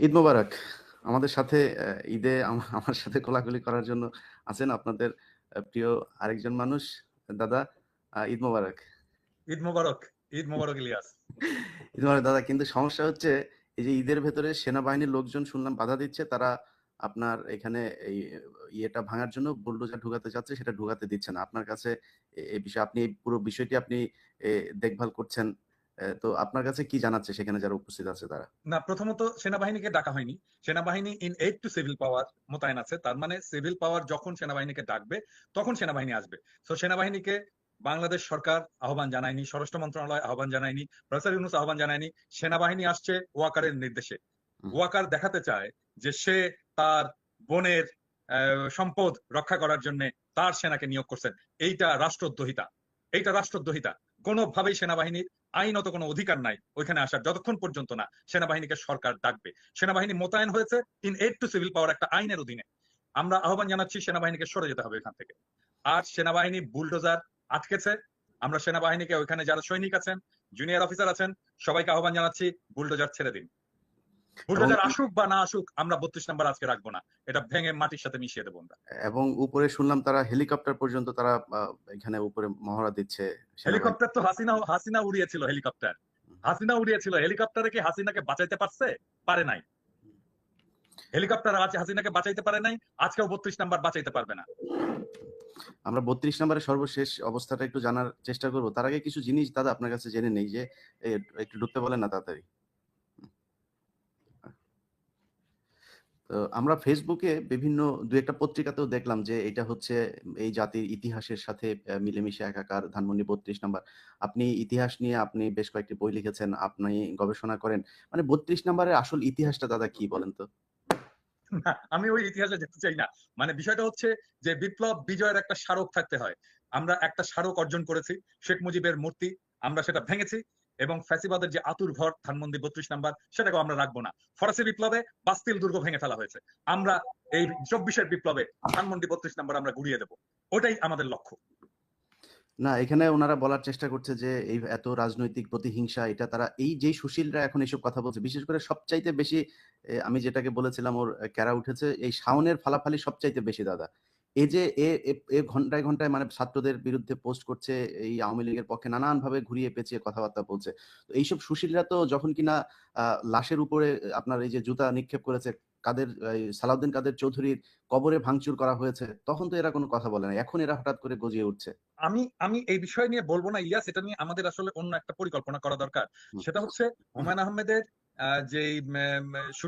ঈদ মোবারক। আমাদের সাথে ঈদে আমার সাথে কোলাকুলি করার জন্য আছেন আপনাদের প্রিয় আরেকজন মানুষ। দাদা, ঈদ মোবারক। ঈদ মোবারক। ঈদ মোবারক ইলিয়াস। ঈদ মোবারক দাদা। কিন্তু সমস্যা হচ্ছে এই যে ঈদের ভেতরে সেনাবাহিনীর লোকজন শুনলাম বাধা দিচ্ছে। তারা আপনার এখানে এই ইয়েটা ভাঙার জন্য বুলডোজার ঢুকাতে চাচ্ছে, সেটা ঢুকাতে দিচ্ছে না। আপনার কাছে এই বিষয়ে আপনি এই পুরো বিষয়টি আপনি এ দেখভাল করছেন। তো আপনার কাছে কি জানাচ্ছে সেখানে যারা উপস্থিত আছে তারা? না, প্রথমত সেনাবাহিনীকে ডাকা হয়নি। সেনাবাহিনী ইন এইড টু সিভিল পাওয়ার মোতায়েন আছে। তার মানে সিভিল পাওয়ার যখন সেনাবাহিনীকে ডাকবে তখন সেনাবাহিনী আসবে। তো সেনাবাহিনীকে বাংলাদেশ সরকার আহ্বান জানায়নি, স্বরাষ্ট্র মন্ত্রণালয় আহ্বান জানায়নি, প্রফেসর ইউনূস আহ্বান জানায়নি। সেনাবাহিনী আসছে ওয়াকারের নির্দেশে। হুম। ওয়াকার দেখাতে চায় যে সে তার বোনের সম্পদ রক্ষা করার জন্য তার সেনাকে নিয়োগ করছেন। এইটা রাষ্ট্রদ্রোহিতা। এইটা রাষ্ট্রদ্রোহিতা। কোনোভাবেই সেনাবাহিনীর আইনত কোনো অধিকার নাই ওইখানে আসার, যতক্ষণ পর্যন্ত না সেনাবাহিনীকে সরকার ডাকবে। সেনাবাহিনী মোতায়েন হয়েছে ইন এইড টু সিভিল পাওয়ার একটা আইনের অধীনে। আমরা আহ্বান জানাচ্ছি সেনাবাহিনীকে সরে যেতে হবে এখান থেকে। আর সেনাবাহিনী বুলডোজার আটকেছে। আমরা সেনাবাহিনীকে ওইখানে যারা সৈনিক আছেন, জুনিয়র অফিসার আছেন, সবাইকে আহ্বান জানাচ্ছি বুলডোজার ছেড়ে দিন। এবং বুলডোজার আসুক বা না আসুক, আমরা 32 নম্বর আজকে রাখবো না। এটা ভেঙে মাটির সাথে মিশিয়ে দেবো আমরা। এবং উপরে শুনলাম তারা হেলিকপ্টার পর্যন্ত তারা এখানে উপরে মহড়া দিচ্ছে সেনাবাহিনী। হেলিকপ্টার তো হাসিনা হাসিনা উড়িয়েছিল হেলিকপ্টার। হাসিনা উড়িয়েছিল হেলিকপ্টারে, কি হাসিনাকে বাঁচাইতে পারছে? পারে নাই। হেলিকপ্টার আছে হাসিনাকে বাঁচাইতে পারে নাই, আজকেও 32 নম্বর বাঁচাইতে পারবে না। আমরা ৩২ নম্বরের সর্বশেষ অবস্থাটা একটু জানার চেষ্টা করব। তার আগে কিছু জিনিস দাদা আপনার কাছে জেনে নেই যে এ একটু ঢুকতে বলেন না তাড়াতাড়ি। তো আমরা ফেসবুকে বিভিন্ন ২-১ টা পত্রিকাতেও দেখলাম যে এটা হচ্ছে এই জাতির ইতিহাসের সাথে মিলেমিশে একাকার ধানমন্ডি ৩২ নাম্বার। আপনি ইতিহাস নিয়ে আপনি বেশ কয়েকটি বই লিখেছেন, আপনি গবেষণা করেন। মানে ৩২ নাম্বারের আসল ইতিহাসটা দাদা কি বলেন তো? না, আমি ওই ইতিহাসে যেতে চাই না। মানে বিষয়টা হচ্ছে যে বিপ্লব বিজয়ের একটা স্মারক থাকতে হয়। আমরা একটা স্মারক অর্জন করেছি, শেখ মুজিবের মূর্তি। আমরা সেটা ভেঙেছি এবং ফ্যাসিবাদের যে আতুর ঘর ধানমন্ডি 32 নম্বর, সেটাকেও আমরা রাখবো না। ফরাসি বিপ্লবে বাস্তিল দুর্গ ভেঙে ফেলা হয়েছে। আমরা এই 24-এর বিপ্লবে ধানমন্ডি 32 নম্বর আমরা গুড়িয়ে দেবো। ওটাই আমাদের লক্ষ্য। না, এখানে উনারা বলার চেষ্টা করছে যে এই এত রাজনৈতিক প্রতিহিংসা এটা তারা এই যে সুশীলরা এখন এসব কথা বলছে, বিশেষ করে সবচাইতে বেশি আমি যেটাকে বলেছিলাম ওর ক্যারা উঠেছে এই শাওনের ফালাফালি সবচাইতে বেশি দাদা। এই যে এ ঘন্টায়, ঘন্টায় মানে ছাত্রদের বিরুদ্ধে পোস্ট করছে, এই আওয়ামী লীগের পক্ষে নানানভাবে ঘুরিয়ে পেঁচিয়ে কথাবার্তা বলছে। তো এইসব সুশীলরা তো যখন কিনা লাশের উপরে আপনার এই যে জুতা নিক্ষেপ করেছে, সালাউদ্দিন কাদের চৌধুরীর কবরে ভাঙচুর করা হয়েছে, তখন তো এরা কোনো কথা বলে না। এখন এরা হঠাৎ করে গজিয়ে উঠছে। আমি আমি এই বিষয় নিয়ে বলবো না ইলিয়াস, এটা নিয়ে আমাদের আসলে অন্য একটা পরিকল্পনা করা দরকার। হুম। সেটা হচ্ছে হুমায়ুন আহমেদের যে শুটিং